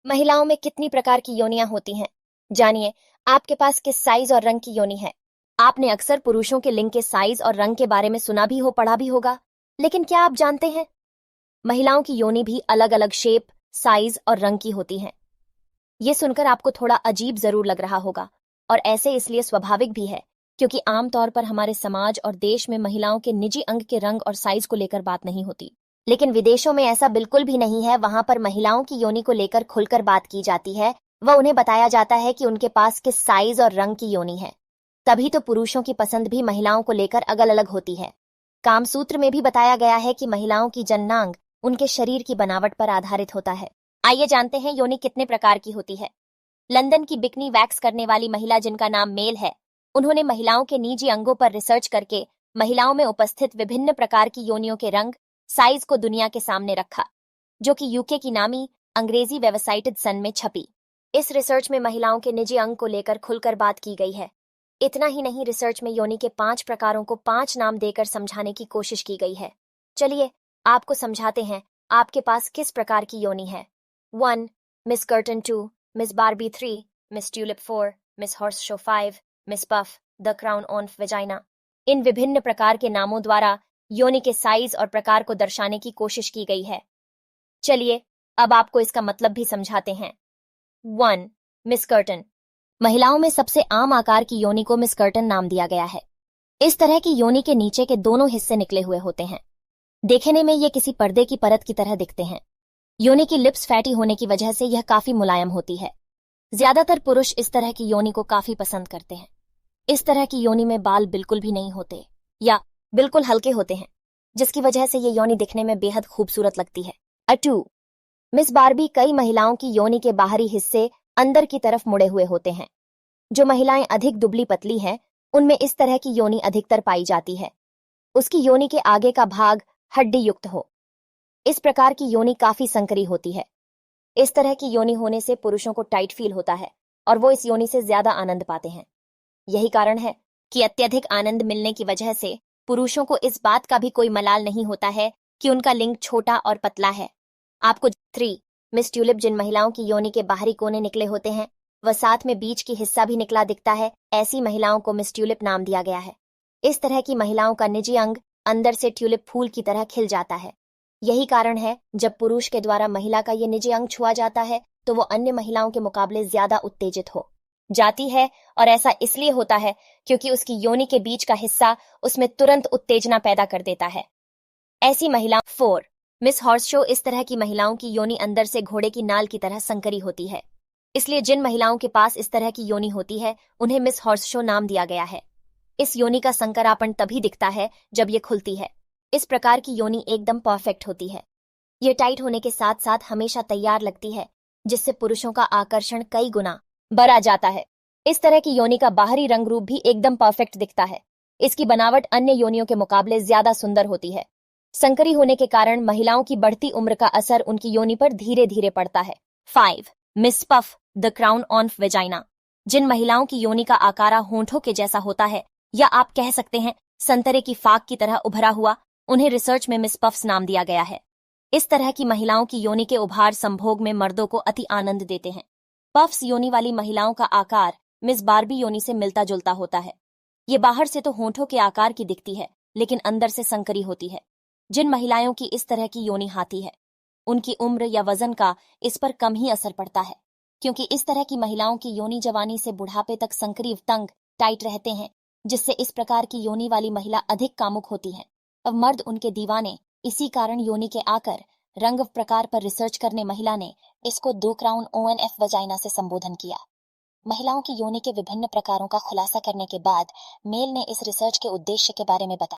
महिलाओं में कितनी प्रकार की योनियां होती हैं? जानिए, आपके पास किस साइज और रंग की योनि है। आपने अक्सर पुरुषों के लिंग के साइज और रंग के बारे में सुना भी हो, पढ़ा भी होगा, लेकिन क्या आप जानते हैं महिलाओं की योनि भी अलग अलग शेप, साइज और रंग की होती हैं। ये सुनकर आपको थोड़ा अजीब जरूर लग रहा होगा, और ऐसे इसलिए स्वाभाविक भी है क्योंकि आमतौर पर हमारे समाज और देश में महिलाओं के निजी अंग के रंग और साइज को लेकर बात नहीं होती। लेकिन विदेशों में ऐसा बिल्कुल भी नहीं है। वहां पर महिलाओं की योनि को लेकर खुलकर बात की जाती है। वह उन्हें बताया जाता है कि उनके पास किस साइज और रंग की योनि है। तभी तो पुरुषों की पसंद भी महिलाओं को लेकर अलग अलग होती है। कामसूत्र में भी बताया गया है कि महिलाओं की जननांग उनके शरीर की बनावट पर आधारित होता है। आइए जानते हैं योनि कितने प्रकार की होती है। लंदन की बिकनी वैक्स करने वाली महिला, जिनका नाम मेल है, उन्होंने महिलाओं के निजी अंगों पर रिसर्च करके महिलाओं में उपस्थित विभिन्न प्रकार की योनियों के रंग, साइज को दुनिया के सामने रखा, जो कि यूके की नामी अंग्रेजी वेबसाइट सन में छपी। इस रिसर्च में महिलाओं के निजी अंग को लेकर खुलकर बात की गई है। इतना ही नहीं, रिसर्च में योनि के 5 प्रकारों को 5 नाम देकर समझाने की कोशिश की गई है। चलिए आपको समझाते हैं आपके पास किस प्रकार की योनि है। 1. Miss curtain 2, miss Barbie 3, miss tulip 4, miss horseshoe 5, miss puff, the crown on vagina. इन विभिन्न प्रकार के नामों द्वारा योनि के साइज और प्रकार को दर्शाने की कोशिश की गई है। चलिए अब आपको इसका मतलब भी समझाते हैं। 1. Miss curtain. महिलाओं में सबसे आम आकार की योनि को मिस कर्टन नाम दिया गया है। इस तरह की योनि के नीचे के दोनों हिस्से निकले हुए होते हैं। देखने में ये किसी पर्दे की परत की तरह दिखते हैं। योनि की लिप्स फैटी होने की वजह से यह काफी मुलायम होती है। ज्यादातर पुरुष इस तरह की योनि को काफी पसंद करते हैं। इस तरह की योनि में बाल बिल्कुल भी नहीं होते या बिल्कुल हल्के होते हैं, जिसकी वजह से ये योनि दिखने में बेहद खूबसूरत लगती है। 2. Miss Barbie. कई महिलाओं की योनि के बाहरी हिस्से अंदर की तरफ मुड़े हुए होते हैं। जो महिलाएं अधिक दुबली पतली हैं, उनमें इस तरह की योनि अधिकतर पाई जाती है। उसकी योनि के आगे का भाग हड्डी युक्त हो। इस प्रकार की योनि काफी संकरी होती है। इस तरह की योनि होने से पुरुषों को टाइट फील होता है और वो इस योनि से ज्यादा आनंद पाते हैं। यही कारण है कि अत्यधिक आनंद मिलने की वजह से पुरुषों को इस बात का भी कोई मलाल नहीं होता है कि उनका लिंग छोटा और पतला है। आपको 3. Miss tulip. जिन महिलाओं की योनि के बाहरी कोने निकले होते हैं, वह साथ में बीच की हिस्सा भी निकला दिखता है, ऐसी महिलाओं को मिस ट्यूलिप नाम दिया गया है। इस तरह की महिलाओं का निजी अंग अंदर से ट्यूलिप फूल की तरह खिल जाता है। यही कारण है जब पुरुष के द्वारा महिला का ये निजी अंग छुआ जाता है तो वो अन्य महिलाओं के मुकाबले ज्यादा उत्तेजित हो जाती है, और ऐसा इसलिए होता है क्योंकि उसकी योनि के बीच का हिस्सा उसमें तुरंत उत्तेजना पैदा कर देता है। ऐसी महिला। 4. Miss horse show. इस तरह की महिलाओं की योनि अंदर से घोड़े की नाल की तरह संकरी होती है, इसलिए जिन महिलाओं के पास इस तरह की योनि होती है उन्हें मिस हॉर्स शो नाम दिया गया है। इस योनि का संकरापन तभी दिखता है जब ये खुलती है। इस प्रकार की योनि एकदम परफेक्ट होती है। ये टाइट होने के साथ साथ हमेशा तैयार लगती है, जिससे पुरुषों का आकर्षण कई गुना बढ़ा जाता है। इस तरह की योनि का बाहरी रंग रूप भी एकदम परफेक्ट दिखता है। इसकी बनावट अन्य योनियों के मुकाबले ज्यादा सुंदर होती है। संकरी होने के कारण महिलाओं की बढ़ती उम्र का असर उनकी योनि पर धीरे धीरे पड़ता है। 5. Miss puff, the crown on vagina. जिन महिलाओं की योनि का आकार होंठों के जैसा होता है, या आप कह सकते हैं संतरे की फाक की तरह उभरा हुआ, उन्हें रिसर्च में मिस पफ्स नाम दिया गया है। इस तरह की महिलाओं की योनि के उभार संभोग में मर्दों को अति आनंद देते हैं। पफ्स योनि वाली महिलाओं का आकार मिस बार्बी योनि से मिलता जुलता होता है। ये बाहर से तो होंठों के आकार की दिखती है, लेकिन अंदर से संकरी होती है। जिन महिलाओं की इस तरह की योनि हाथी है, उनकी उम्र या वजन का इस पर कम ही असर पड़ता है, क्योंकि इस तरह की महिलाओं की योनि जवानी से बुढ़ापे तक संकरी तंग टाइट रहते हैं, जिससे इस प्रकार की योनि वाली महिला अधिक कामुक होती है। अब मर्द उनके दीवाने। इसी कारण योनि के आकर रंग प्रकार पर रिसर्च करने महिला ने इसको दो क्राउन ONF वजाइना से संबोधन किया। महिलाओं की योनि के विभिन्न प्रकारों का खुलासा करने के बाद मेल ने इस रिसर्च के उद्देश्य के बारे में बताया।